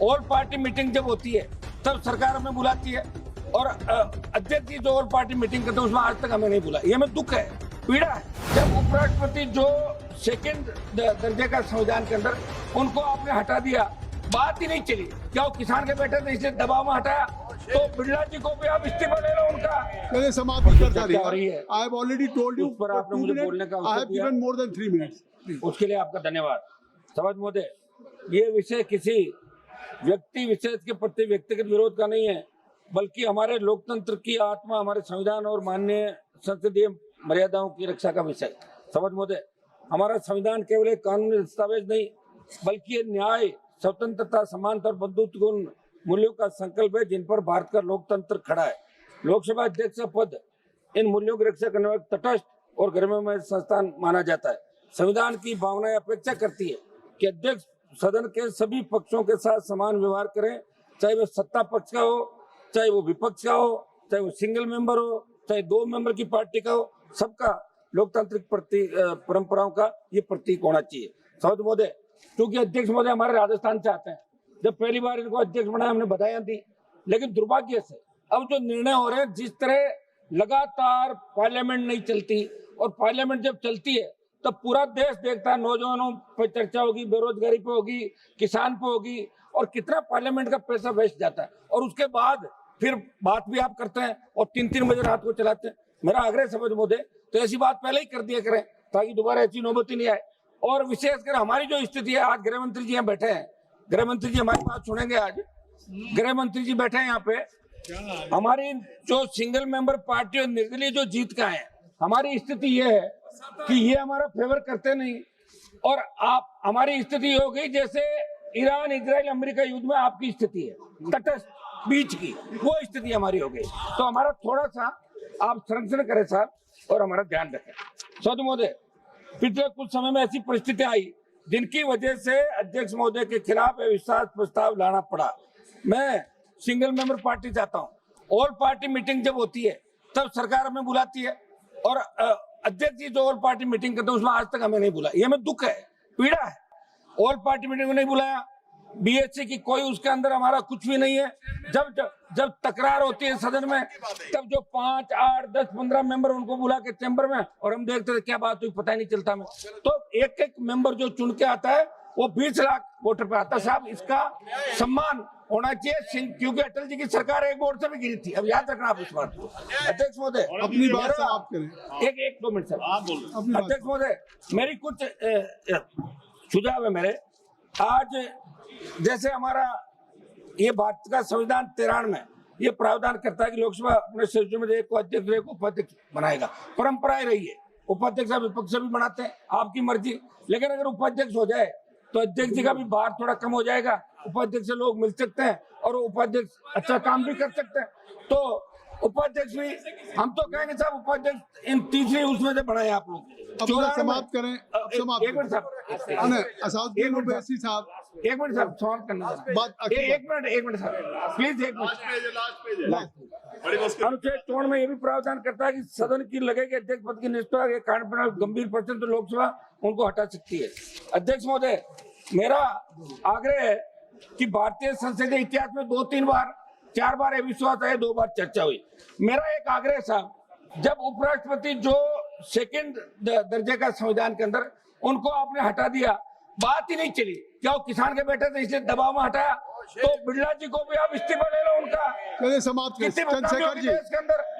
All party meeting जब होती है तब सरकार हमें बुलाती है और अध्यक्ष जी जो ऑल पार्टी मीटिंग करते हैं उसमें आज तक हमें नहीं बुला। ये हमें दुख है, पीड़ा है। जब उपराष्ट्रपति जो सेकंड दर्जे का संविधान के अंदर उनको आपने हटा दिया, बात ही नहीं चली। क्या वो किसान के बेटे थे इसलिए दबाव में हटाया? तो बिरला जी को भी आप इस्तीफा ले लो उनका। चलिए समाप्त कर रही है। I have already told you पर आपने मुझे बोलने का I have given more than 3 minutes. उसके लिए आपका धन्यवाद। सभापति महोदय, ये विषय किसी व्यक्ति विशेष के प्रति व्यक्तिगत विरोध का नहीं है, बल्कि हमारे लोकतंत्र की आत्मा, हमारे संविधान और माननीय संसदीय मर्यादाओं की रक्षा का विषय। सभापति महोदय, हमारा संविधान केवल एक कानूनी दस्तावेज नहीं, बल्कि ये न्याय, स्वतंत्रता, समानता और बंधुत्वपूर्ण मूल्यों का संकल्प है जिन पर भारत का लोकतंत्र खड़ा है। लोकसभा अध्यक्ष पद इन मूल्यों की रक्षा करने वाला तटस्थ और गरिमामय संस्थान माना जाता है। संविधान की भावनाएं अपेक्षा करती है कि अध्यक्ष सदन के सभी पक्षों के साथ समान व्यवहार करें, चाहे वो सत्ता पक्ष का हो, चाहे वो विपक्ष का हो, चाहे वो सिंगल मेंबर हो, चाहे 2 मेंबर की पार्टी का हो, सबका लोकतांत्रिक परंपराओं का ये प्रतीक होना चाहिए। सभापति महोदय, क्योंकि अध्यक्ष महोदय हमारे राजस्थान से आते हैं, जब पहली बार इनको अध्यक्ष बनाया हमने बधाइयां दी, लेकिन दुर्भाग्य से अब जो निर्णय हो रहे हैं, जिस तरह लगातार पार्लियामेंट नहीं चलती और पार्लियामेंट जब चलती है तब पूरा देश देखता है, नौजवानों पर चर्चा होगी, बेरोजगारी पे होगी, किसान पे होगी, और कितना पार्लियामेंट का पैसा वेस्ट जाता है, और उसके बाद फिर बात भी आप करते हैं और 3-3 बजे रात को चलाते हैं। मेरा आग्रह समझ महोदय, तो ऐसी बात पहले ही कर दिया करें ताकि दोबारा ऐसी नौबत ही नहीं आए। और विशेषकर हमारी जो स्थिति है, आज गृह मंत्री जी यहाँ बैठे हैं, गृह मंत्री जी हमारी बात सुनेंगे। आज गृह मंत्री जी बैठे हैं यहाँ पे। हमारी जो सिंगल मेंबर पार्टी और निर्दलीय जो जीत का है, हमारी स्थिति ये है कि ये हमारा फेवर करते नहीं, और आप हमारी स्थिति हो गई जैसे ईरान, इजराइल, अमेरिका युद्ध में आपकी स्थिति है, तटस्थ बीच की, वो स्थिति हमारी हो गई। तो हमारा थोड़ा सा आप संरक्षण करें साहब और हमारा ध्यान रखें। सभापति महोदय, पिछले कुछ समय में ऐसी परिस्थिति आई जिनकी वजह से अध्यक्ष महोदय के खिलाफ अविश्वास प्रस्ताव लाना पड़ा। मैं सिंगल मेंबर पार्टी चाहता हूं। ऑल पार्टी मीटिंग जब होती है तब सरकार हमें बुलाती है और अध्यक्ष जी जो ऑल पार्टी मीटिंग करते हैं उसमें आज तक हमें नहीं बुला। ये हमें दुख है, पीड़ा है। ऑल पार्टी मीटिंग में नहीं बुलाया, बीएससी की कोई उसके अंदर हमारा कुछ भी नहीं है। जब तकरार होती है सदन में, तब जो 5, 8, 10, 15 मेंबर उनको बुला के चैम्बर में, और हम देखते थे क्या बात हुई पता ही नहीं चलता हमें। तो एक मेंबर जो चुन के आता है वो 20 लाख वोटर पे आता है। साहब, इसका सम्मान होना चाहिए, क्योंकि अटल जी की सरकार एक वोट से भी गिरी थी। अब याद रखना आप इस बात को। अध्यक्ष महोदय, अपनी बात समाप्त करें। एक 2 मिनट सर। अध्यक्ष महोदय, मेरी कुछ सुझाव है मेरे। आज जैसे हमारा ये भारत का संविधान 93 में ये प्रावधान करता है कि लोकसभा अपने सदस्यों में एक को अध्यक्ष, एक को उपाध्यक्ष बनाएगा। परंपराएं रही है, उपाध्यक्ष विपक्ष भी बनाते हैं, आपकी मर्जी। लेकिन अगर उपाध्यक्ष हो जाए तो अध्यक्ष जी का भी भार थोड़ा कम हो जाएगा, उपाध्यक्ष से लोग मिल सकते हैं और उपाध्यक्ष अच्छा काम भी कर सकते हैं। तो उपाध्यक्ष भी हम तो कहेंगे साहब, उपाध्यक्ष इन तीसरी उसमें से बनाए आप लोग। समाप्त करें। एक मिनट साहब, असादुद्दीन ओवैसी साहब, एक मिनट साहब, समाप्त करना। एक मिनट साहब, प्लीज एक मिनट। अनुच्छेद 64 में ये भी प्रावधान करता है कि सदन की लगेगी अध्यक्ष पद की निष्ठा के कारण गंभीर प्रश्न तो लोकसभा उनको हटा सकती है। अध्यक्ष महोदय, मेरा आग्रह है कि भारतीय संसदीय इतिहास में 2-3 बार 4 बार अविश्वास आए, 2 बार चर्चा हुई। मेरा एक आग्रह साहब, जब उपराष्ट्रपति जो सेकंड दर्जे का संविधान के अंदर उनको आपने हटा दिया, बात ही नहीं चली। क्या वो किसान के बेटे थे इसलिए दबाव में हटाया? तो बिरला जी को भी आप इस्तीफा ले लो उनका। चलिए समाप्त करें। चंद्रशेखर जी,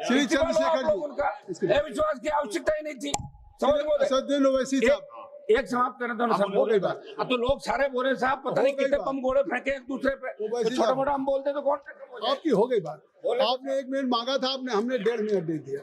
श्री चंद्रशेखर जी, अविश्वास की आवश्यकता ही नहीं थी। असादुद्दीन ओवैसी साहब, एक समाप्त करना था सब, हो गई बात। अब तो लोग सारे बोले साहब, पता नहीं कितने बम गोले फेंके एक दूसरे पे, छोटा मोटा हम बोलते तो कौन? आपकी हो गई बात। आपने 1 मिनट मांगा था, हमने 1.5 मिनट दे दिया।